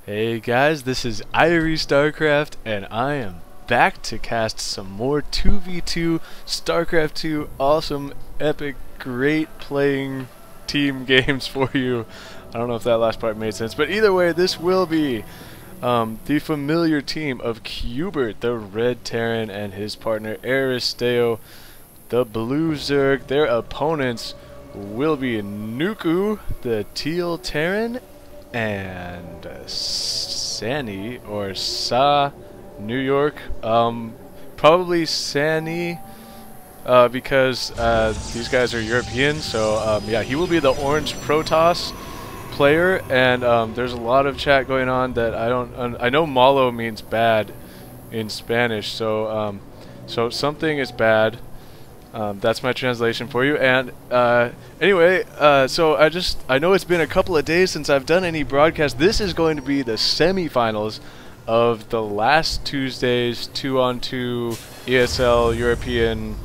Hey guys, this is StarCraft, and I am back to cast some more 2v2 StarCraft 2 awesome, epic, great playing team games for you. I don't know if that last part made sense, but either way, this will be the familiar team of Cubert, the red Terran, and his partner Aristeo, the blue Zerg. Their opponents will be Nuku, the teal Terran, and SaNY or New York, probably SaNY, because these guys are European. So yeah, he will be the orange Protoss player, and there's a lot of chat going on that I know malo means bad in Spanish, so so something is bad. That's my translation for you. And anyway, so I know it's been a couple of days since I've done any broadcast. This is going to be the semifinals of the last Tuesday's 2-on-2 ESL European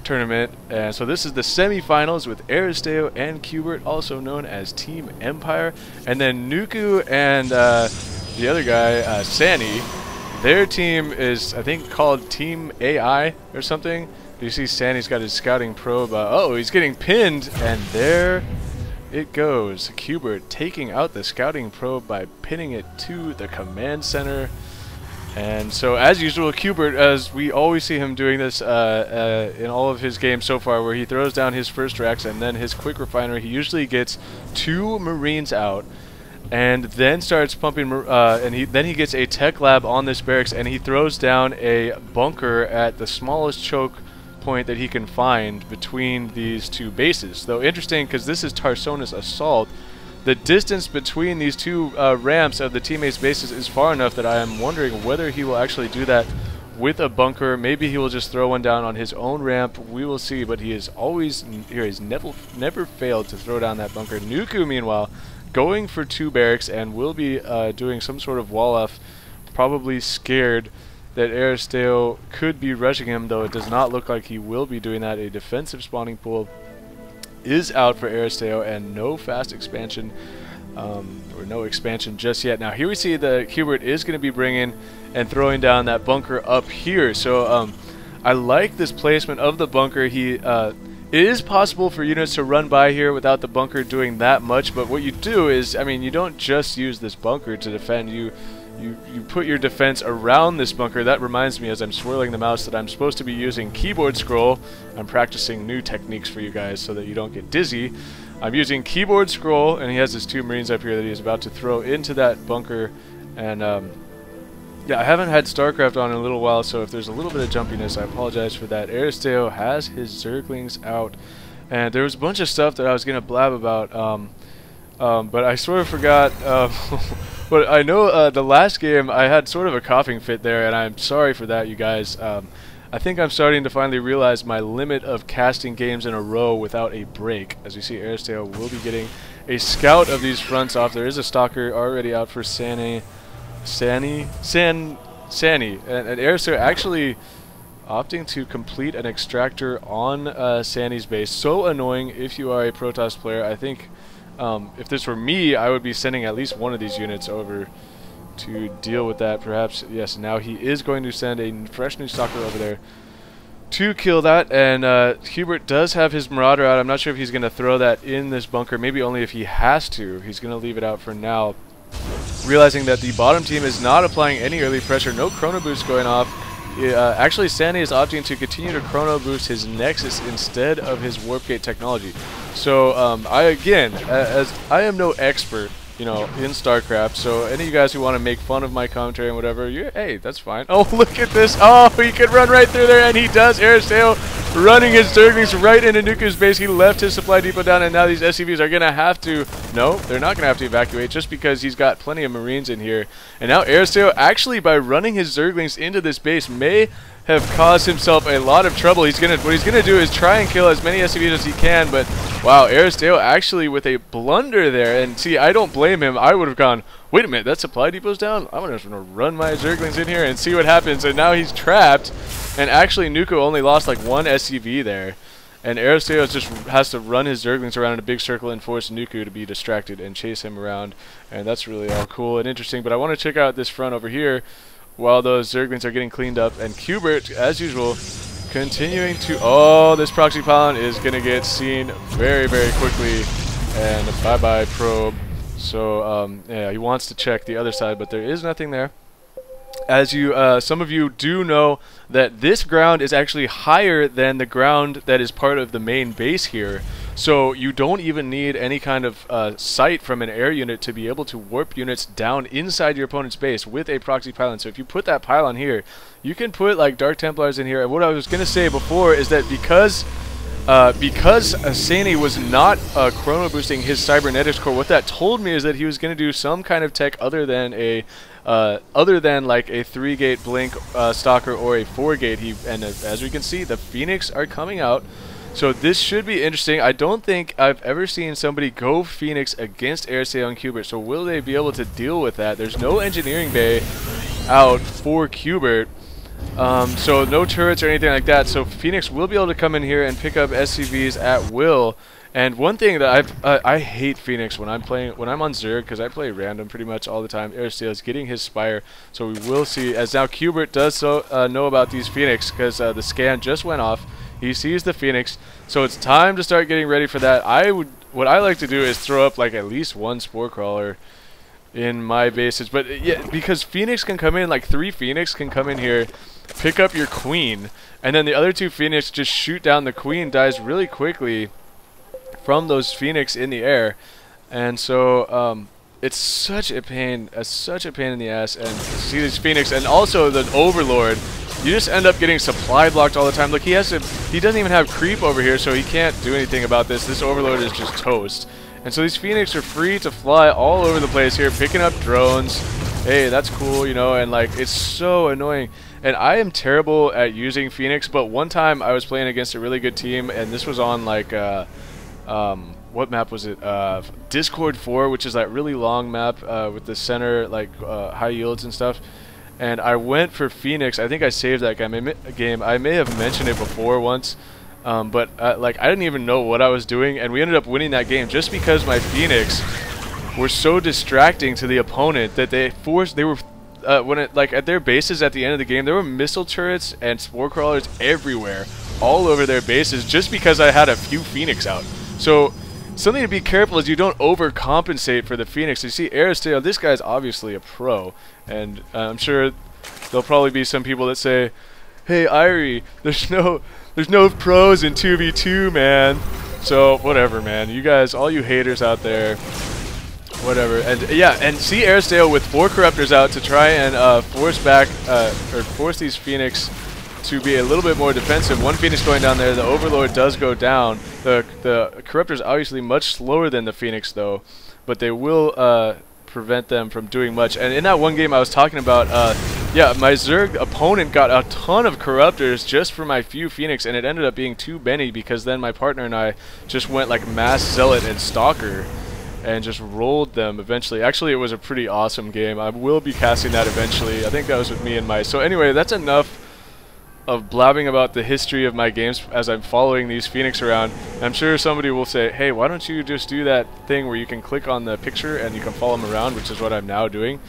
tournament. And so this is the semifinals with Aristeo and Cubert, also known as Team Empire. And then Nuku and the other guy, SaNY, their team is, I think, called Team AI or something. You see SaNY's got his scouting probe. Oh, he's getting pinned, and there it goes. Cubert taking out the scouting probe by pinning it to the command center. And so, as usual, Cubert, as we always see him doing this in all of his games so far, where he throws down his first Rex and then his quick refiner, he usually gets 2 Marines out, and then starts pumping, then he gets a tech lab on this barracks, and he throws down a bunker at the smallest choke point that he can find between these two bases. Though interesting, because this is Tarsonis assault, the distance between these two ramps of the teammates' bases is far enough that I am wondering whether he will actually do that with a bunker. Maybe he will just throw one down on his own ramp. We will see, but he is always here. He's never failed to throw down that bunker. Nuku, meanwhile, going for 2 barracks and will be doing some sort of wall off, probably scared that Aristeo could be rushing him, though it does not look like he will be doing that. A defensive spawning pool is out for Aristeo, and no fast expansion, or no expansion just yet. Now here we see the Cubert is going to be bringing and throwing down that bunker up here. So I like this placement of the bunker. It is possible for units to run by here without the bunker doing that much, but what you do is, I mean, you don't just use this bunker to defend. You put your defense around this bunker. That reminds me, as I'm swirling the mouse, that I'm supposed to be using keyboard scroll. I'm practicing new techniques for you guys so that you don't get dizzy. I'm using keyboard scroll, and he has his 2 Marines up here that he's about to throw into that bunker. And yeah, I haven't had StarCraft on in a little while, so if there's a little bit of jumpiness, I apologize for that. Aristeo has his Zerglings out, and there was a bunch of stuff that I was going to blab about, but I sort of forgot. But I know the last game I had sort of a coughing fit there, and I'm sorry for that, you guys. I think I'm starting to finally realize my limit of casting games in a row without a break. As you see, Aristeo will be getting a scout of these fronts off. There is a stalker already out for SaNY. And Aristeo actually opting to complete an extractor on SaNY's base. So annoying if you are a Protoss player. I think if this were me, I would be sending at least one of these units over to deal with that. Perhaps, yes, now he is going to send a fresh new stalker over there to kill that. And Cubert does have his Marauder out. I'm not sure if he's going to throw that in this bunker. Maybe only if he has to. He's going to leave it out for now, realizing that the bottom team is not applying any early pressure. No chrono boost going off. Actually, SaNY is opting to continue to chrono boost his Nexus instead of his Warp Gate technology. So as I am no expert, you know, in StarCraft, so any of you guys who want to make fun of my commentary and whatever, hey, that's fine. Oh, look at this! Oh, he could run right through there, and he does. Aristeo running his Zerglings right into Nuku's base. He left his supply depot down, and now these SCVs are gonna have to. No, they're not gonna have to evacuate just because he's got plenty of Marines in here. And now Aristeo, actually, by running his Zerglings into this base, may have caused himself a lot of trouble. What he's gonna do is try and kill as many SCVs as he can, but wow, Aristeo actually with a blunder there. And see, I don't blame him. I would have gone, wait a minute, that supply depot's down? I'm just gonna run my Zerglings in here and see what happens. And now he's trapped, and actually Nuku only lost like 1 SCV there. and Aristeo just has to run his Zerglings around in a big circle and force Nuku to be distracted and chase him around, and that's really all cool and interesting. But I want to check out this front over here while those Zerglings are getting cleaned up, and cubert, as usual, continuing to... Oh, this proxy pylon is going to get seen very, very quickly, and bye-bye probe. So, yeah, he wants to check the other side, but there is nothing there. As you, some of you do know that this ground is actually higher than the ground that is part of the main base here. So you don't even need any kind of sight from an air unit to be able to warp units down inside your opponent's base with a proxy pylon. So if you put that pylon here, you can put like Dark Templars in here. And what I was going to say before is that because SaNY was not chrono boosting his cybernetics core, what that told me is that he was going to do some kind of tech other than like a 3-gate blink stalker or a 4-gate. And as we can see, the Phoenix are coming out, so this should be interesting. I don't think I've ever seen somebody go Phoenix against Aristeo and cubert, so will they be able to deal with that? There's no engineering bay out for cubert. So no turrets or anything like that, so Phoenix will be able to come in here and pick up SCVs at will. And one thing that I hate Phoenix when I'm on Zerg, because I play random pretty much all the time. Aristeo is getting his Spire, so we will see, as now cubert does know about these Phoenix, because the scan just went off. He sees the Phoenix, so it's time to start getting ready for that. What I like to do is throw up like at least one Spore Crawler in my bases, but yeah, because Phoenix can come in, like 3 Phoenix can come in here, pick up your queen, and then the other 2 Phoenix just shoot down the queen, dies really quickly from those Phoenix in the air. And so it's such a pain in the ass, and see these Phoenix, and also the Overlord, you just end up getting supply blocked all the time. Look, he doesn't even have creep over here, so he can't do anything about this. This Overlord is just toast. And so these Phoenix are free to fly all over the place here, picking up drones. Hey, that's cool, you know, and like, it's so annoying. And I am terrible at using Phoenix, but one time I was playing against a really good team, and this was on like, what map was it? Discord 4, which is that really long map with the center, like, high yields and stuff. And I went for Phoenix. I think I saved that game. I may have mentioned it before once. But like, I didn't even know what I was doing, and we ended up winning that game just because my Phoenix were so distracting to the opponent that they were like at their bases at the end of the game, there were missile turrets and Spore Crawlers everywhere, all over their bases, just because I had a few Phoenix out. So something to be careful is you don't overcompensate for the Phoenix. You see Aristeo, this guy's obviously a pro, and I'm sure there'll probably be some people that say, hey Irie, there's no pros in 2v2, man. So whatever, man. You guys, all you haters out there, whatever. And yeah, and see Aristeo with 4 Corruptors out to try and force these Phoenix to be a little bit more defensive. 1 Phoenix going down there. The Overlord does go down. The Corruptor's obviously much slower than the Phoenix though, but they will prevent them from doing much. And in that one game I was talking about, yeah, my Zerg opponent got a ton of Corruptors just for my few Phoenix, and it ended up being too many because then my partner and I just went like Mass Zealot and Stalker and just rolled them eventually. Actually, it was a pretty awesome game. I will be casting that eventually. I think that was with me and Mice. So anyway, that's enough of blabbing about the history of my games as I'm following these Phoenix around. And I'm sure somebody will say, hey, why don't you just do that thing where you can click on the picture and you can follow them around, which is what I'm now doing.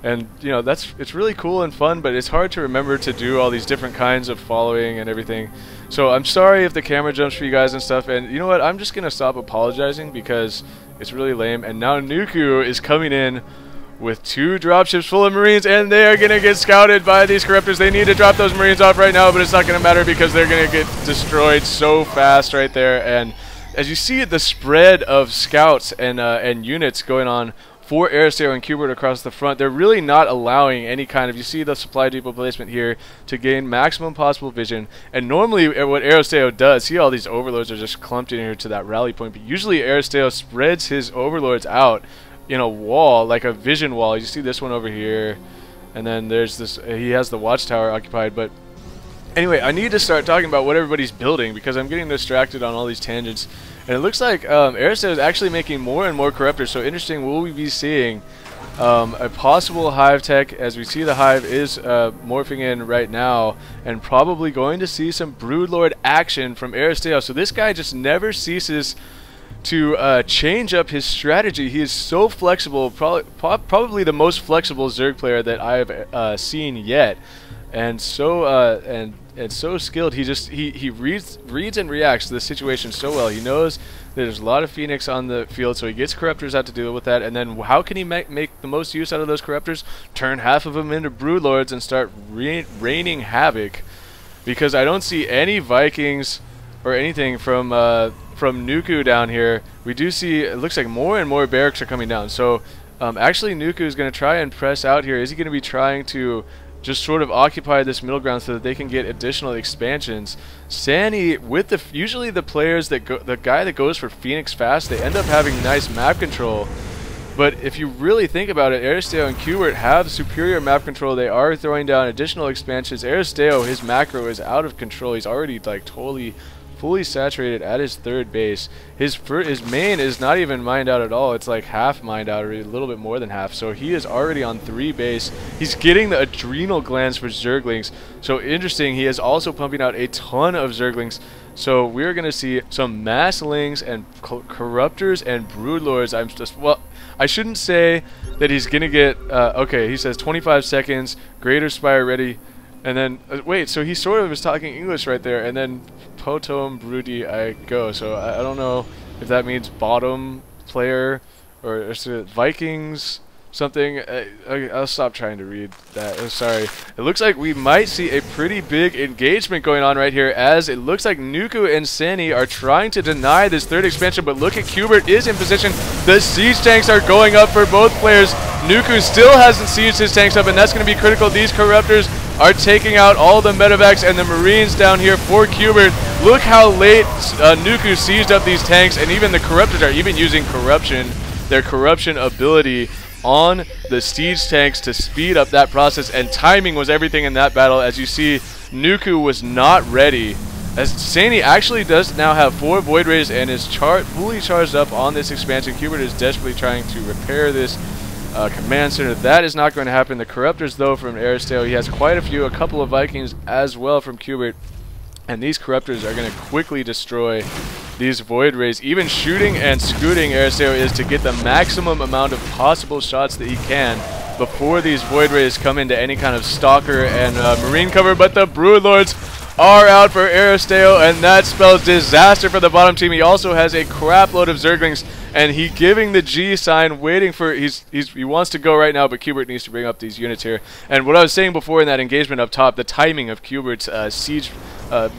And you know, it's really cool and fun, but it's hard to remember to do all these different kinds of following and everything. So I'm sorry if the camera jumps for you guys and stuff, and you know what, I'm just gonna stop apologizing because it's really lame. And now Nuku is coming in with 2 dropships full of Marines, and they are gonna get scouted by these Corruptors. They need to drop those Marines off right now, but it's not gonna matter because they're gonna get destroyed so fast right there. And as you see the spread of scouts and units going on for Aristeo and cubert across the front, they're really not allowing any kind of, you see the supply depot placement here to gain maximum possible vision. And normally what Aristeo does, see all these Overlords are just clumped in here to that rally point, but usually Aristeo spreads his Overlords out in a wall, like a vision wall. You see this one over here, and then there's this, he has the watchtower occupied. But anyway, I need to start talking about what everybody's building because I'm getting distracted on all these tangents. And it looks like Aristeo is actually making more and more Corruptors. So interesting, will we be seeing a possible hive tech, as we see the hive is morphing in right now, and probably going to see some Broodlord action from Aristeo. So this guy just never ceases to change up his strategy. He is so flexible, probably the most flexible Zerg player that I've seen yet, and so and so skilled. He reads and reacts to the situation so well. He knows there's a lot of Phoenix on the field, so he gets Corruptors out to deal with that. And then how can he make the most use out of those Corruptors? Turn half of them into Broodlords and start raining havoc. Because I don't see any Vikings or anything from Nuku down here. We do see, it looks like more and more barracks are coming down. So actually Nuku is going to try and press out here. Is he going to be trying to just sort of occupy this middle ground so that they can get additional expansions? SaNY, with usually the players that the guy that goes for Phoenix fast, they end up having nice map control. But if you really think about it, Aristeo and cubert have superior map control. They are throwing down additional expansions. Aristeo, his macro is out of control. He's already like totally fully saturated at his third base. His main is not even mined out at all. It's like half mined out, or a little bit more than half. So he is already on 3 base. He's getting the adrenal glands for Zerglings. So interesting, he is also pumping out a ton of Zerglings. So we're going to see some masslings and corruptors and broodlords. Well, I shouldn't say that he's going to get, okay, he says 25 seconds, greater spire ready. And then, wait, so he sort of was talking English right there, and then Potom Broody I go. So I don't know if that means bottom player or is it Vikings something. I'll stop trying to read that. I'm sorry. It looks like we might see a pretty big engagement going on right here, as it looks like Nuku and SaNY are trying to deny this third expansion, but look at cubert is in position. The siege tanks are going up for both players. Nuku still hasn't sieged his tanks up, and that's going to be critical. These corruptors are taking out all the medevacs and the marines down here for cubert. Look how late Nuku sieged up these tanks, and even the corruptors are even using corruption, their corruption ability on the siege tanks to speed up that process, and timing was everything in that battle. As you see, Nuku was not ready, as SaNY actually does now have 4 Void Rays and is fully charged up on this expansion. cubert is desperately trying to repair this command center. That is not going to happen. The corruptors, though, from Aristeo, he has quite a couple of Vikings as well from cubert, and these corruptors are going to quickly destroy these Void Rays. Even shooting and scooting Aristeo is to get the maximum amount of possible shots that he can before these Void Rays come into any kind of stalker and marine cover. But the Broodlords are out for Aristeo, and that spells disaster for the bottom team. He also has a crap load of Zerglings, and he giving the G sign, waiting for, he wants to go right now, but cubert needs to bring up these units here. And what I was saying before in that engagement up top, the timing of cubert's siege,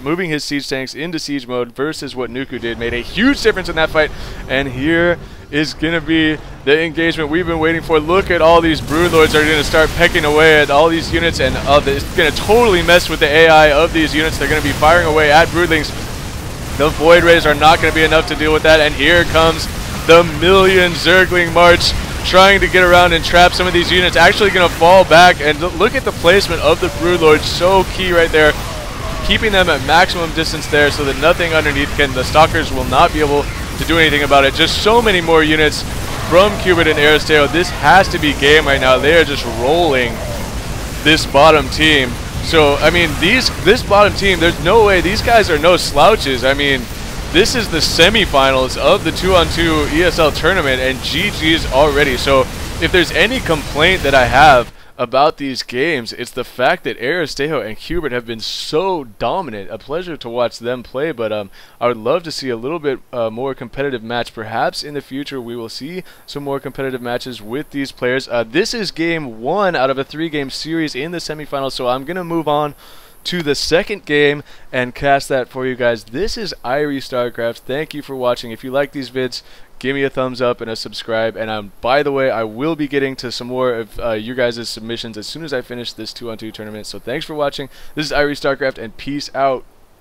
moving his siege tanks into siege mode versus what Nuku did, made a huge difference in that fight. And here is going to be the engagement we've been waiting for. Look at all these Broodlords are going to start pecking away at all these units, and it's going to totally mess with the AI of these units. They're going to be firing away at Broodlings. The Void Rays are not going to be enough to deal with that, and here comes the Million Zergling March, trying to get around and trap some of these units. Actually going to fall back, and look at the placement of the Broodlords, so key right there. Keeping them at maximum distance there so that nothing underneath the Stalkers will not be able to do anything about it. Just so many more units from cubert and Aristeo. This has to be game right now. They are just rolling this bottom team. So, I mean, this bottom team, there's no way. These guys are no slouches. I mean, this is the semifinals of the 2-on-2 ESL tournament, and GG's already. So, if there's any complaint that I have about these games, it's the fact that Aristeo and cubert have been so dominant. A pleasure to watch them play, but I would love to see a little bit more competitive match. Perhaps in the future we will see some more competitive matches with these players. This is game 1 out of a 3-game series in the semifinals, so I'm going to move on to the second game and cast that for you guys. This is Irie StarCraft. Thank you for watching. If you like these vids, give me a thumbs up and a subscribe. And by the way, I will be getting to some more of you guys' submissions as soon as I finish this 2-on-2 tournament. So thanks for watching. This is Irie StarCraft, and peace out.